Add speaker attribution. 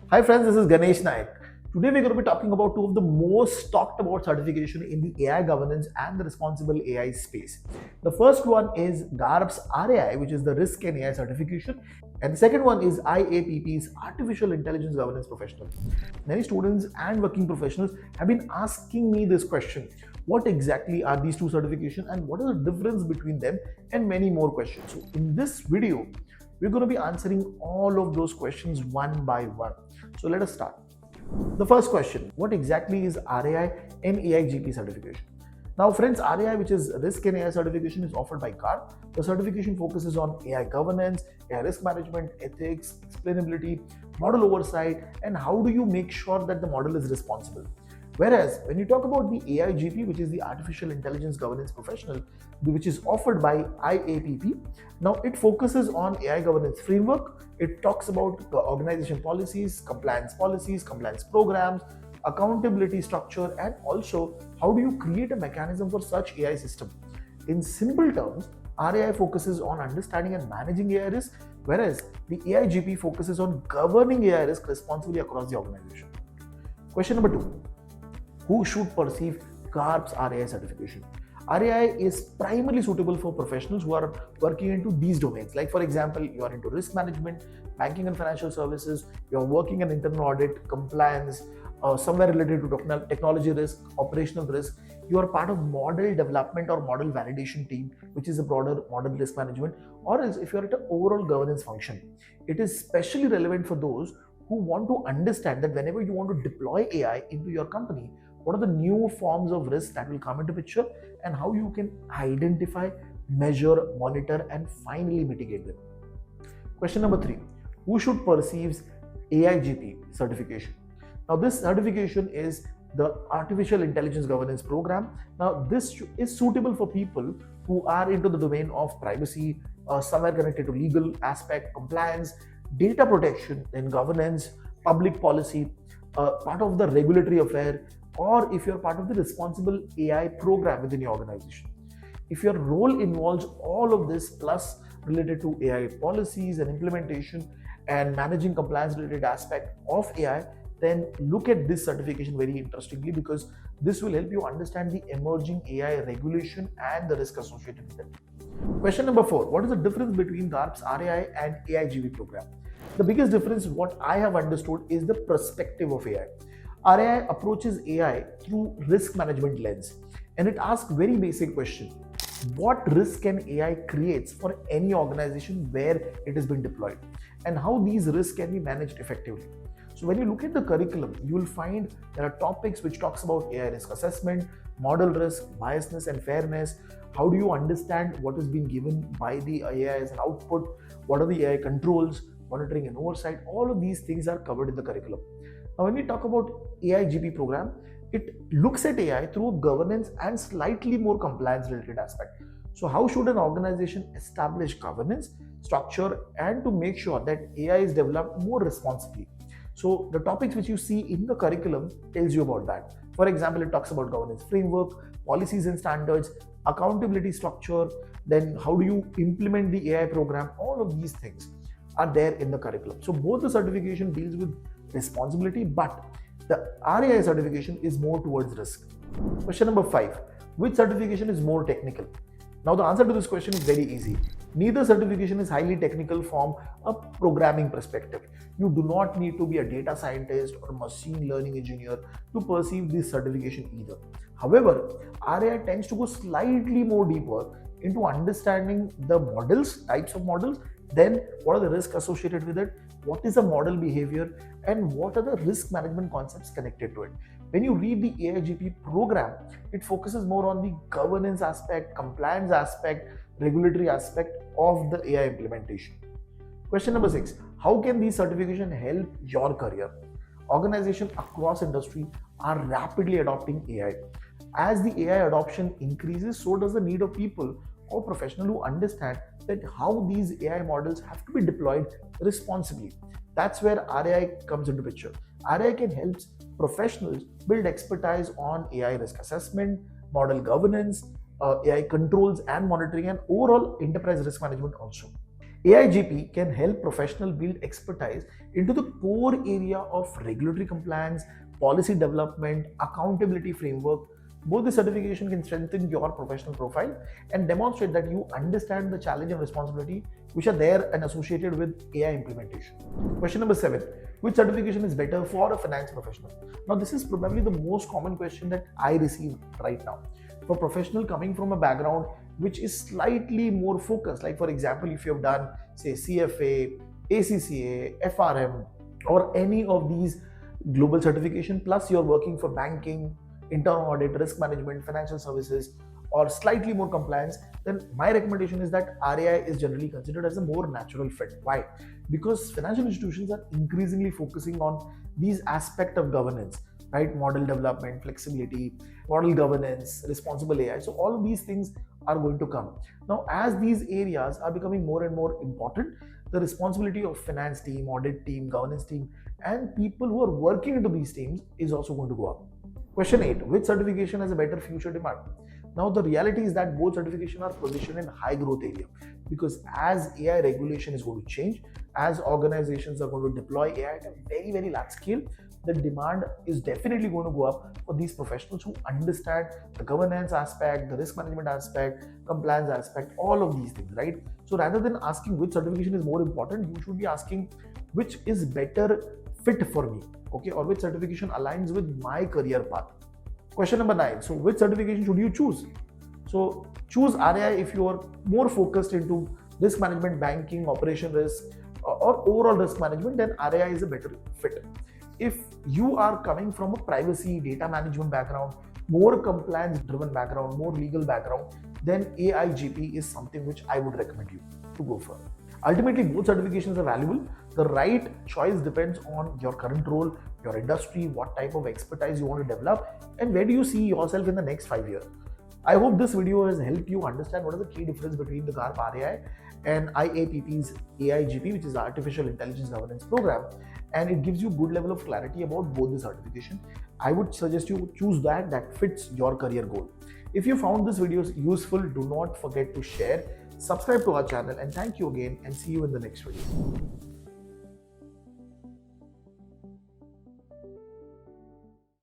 Speaker 1: Hi friends, this is Ganesh Nayak. Today we're going to be talking about two of the most talked about certification in the AI governance and the responsible AI space. The first one is GARP's RAI, which is the Risk and AI certification, and the second one is IAPP's Artificial Intelligence Governance Professional. Many students and working professionals have been asking me this question. What exactly are these two certifications and what is the difference between them, and many more questions. So in this video, we're going to be answering all of those questions one by one. So let us start. The first question, what exactly is RAI and AIGP certification? Now friends, RAI, which is Risk and AI certification, is offered by GARP. The certification focuses on AI governance, AI risk management, ethics, explainability, model oversight, and how do you make sure that the model is responsible. Whereas when you talk about the AIGP, which is the Artificial Intelligence Governance Professional, which is offered by IAPP, now it focuses on AI governance framework. It talks about organization policies, compliance programs, accountability structure, and also how do you create a mechanism for such AI system. In simple terms, RAI focuses on understanding and managing AI risk, whereas the AIGP focuses on governing AI risk responsibly across the organization. Question number 2. Who should perceive GARP's RAI certification? RAI is primarily suitable for professionals who are working into these domains. Like for example, you are into risk management, banking and financial services, you are working in internal audit, compliance, somewhere related to technology risk, operational risk. You are part of model development or model validation team, which is a broader model risk management, or else if you are at an overall governance function. It is especially relevant for those who want to understand that whenever you want to deploy AI into your company, what are the new forms of risk that will come into picture and how you can identify, measure, monitor, and finally mitigate them. Question number 3. Who should perceive AIGP certification? Now this certification is the Artificial Intelligence Governance Program. Now this is suitable for people who are into the domain of privacy, somewhere connected to legal aspect, compliance, data protection and governance, public policy, part of the regulatory affair, or if you're part of the responsible AI program within your organization. If your role involves all of this plus related to AI policies and implementation and managing compliance related aspect of AI, then look at this certification very interestingly, because this will help you understand the emerging AI regulation and the risk associated with it. Question number 4. What is the difference between GARP's RAI and AIGP program? The biggest difference, what I have understood, is the perspective of AI. RAI approaches AI through risk management lens, and it asks very basic question. What risk can AI creates for any organization where it has been deployed, and how these risks can be managed effectively. So when you look at the curriculum, you will find there are topics which talks about AI risk assessment, model risk, biasness and fairness. How do you understand what is being given by the AI as an output? What are the AI controls, monitoring and oversight? All of these things are covered in the curriculum. Now, when we talk about AIGP program, it looks at AI through governance and slightly more compliance related aspect. So how should an organization establish governance, structure, and to make sure that AI is developed more responsibly? So the topics which you see in the curriculum tells you about that. For example, it talks about governance framework, policies and standards, accountability structure, then how do you implement the AI program? All of these things are there in the curriculum. So both the certification deals with responsibility, but the RAI certification is more towards risk. Question number 5. Which certification is more technical? Now the answer to this question is very easy. Neither certification is highly technical from a programming perspective. You do not need to be a data scientist or machine learning engineer to perceive this certification either. However, RAI tends to go slightly more deeper into understanding the models, types of models, then what are the risks associated with it, what is the model behavior, and what are the risk management concepts connected to it. When you read the AIGP program, it focuses more on the governance aspect, compliance aspect, regulatory aspect of the AI implementation. Question number 6. How can these certifications help your career? Organizations across industry are rapidly adopting AI. As the AI adoption increases, so does the need of people or professionals who understand that how these AI models have to be deployed responsibly. That's where RAI comes into picture. RAI can help professionals build expertise on AI risk assessment, model governance, AI controls and monitoring, and overall enterprise risk management also. AIGP can help professionals build expertise into the core area of regulatory compliance, policy development, accountability framework. Both the certification can strengthen your professional profile and demonstrate that you understand the challenge and responsibility which are there and associated with AI implementation. Question number 7. Which certification is better for a finance professional? Now, this is probably the most common question that I receive right now. For a professional coming from a background which is slightly more focused, like for example, if you have done, say, CFA, ACCA, FRM, or any of these global certification, plus you're working for banking, internal audit, risk management, financial services, or slightly more compliance, then my recommendation is that RAI is generally considered as a more natural fit. Why? Because financial institutions are increasingly focusing on these aspects of governance, right? Model development, flexibility, model governance, responsible AI. So all of these things are going to come. Now, as these areas are becoming more and more important, the responsibility of finance team, audit team, governance team, and people who are working into these teams is also going to go up. Question 8. Which certification has a better future demand? Now, the reality is that both certifications are positioned in high growth area, because as AI regulation is going to change, as organizations are going to deploy AI at a very, very large scale, the demand is definitely going to go up for these professionals who understand the governance aspect, the risk management aspect, compliance aspect, all of these things, right? So rather than asking which certification is more important, you should be asking which is better fit for me, okay, or which certification aligns with my career path. Question number 9. So which certification should you choose? So choose RAI if you are more focused into risk management, banking, operation risk, or overall risk management, then RAI is a better fit. If you are coming from a privacy, data management background, more compliance driven background, more legal background, then AIGP is something which I would recommend you to go for. Ultimately, both certifications are valuable. The right choice depends on your current role, your industry, what type of expertise you want to develop, and where do you see yourself in the next 5 years. I hope this video has helped you understand what is the key difference between the GARP RAI and IAPP's AIGP, which is Artificial Intelligence Governance Program, and it gives you good level of clarity about both the certification. I would suggest you choose that fits your career goal. If you found this video useful, do not forget to share, subscribe to our channel, and thank you again, and see you in the next video.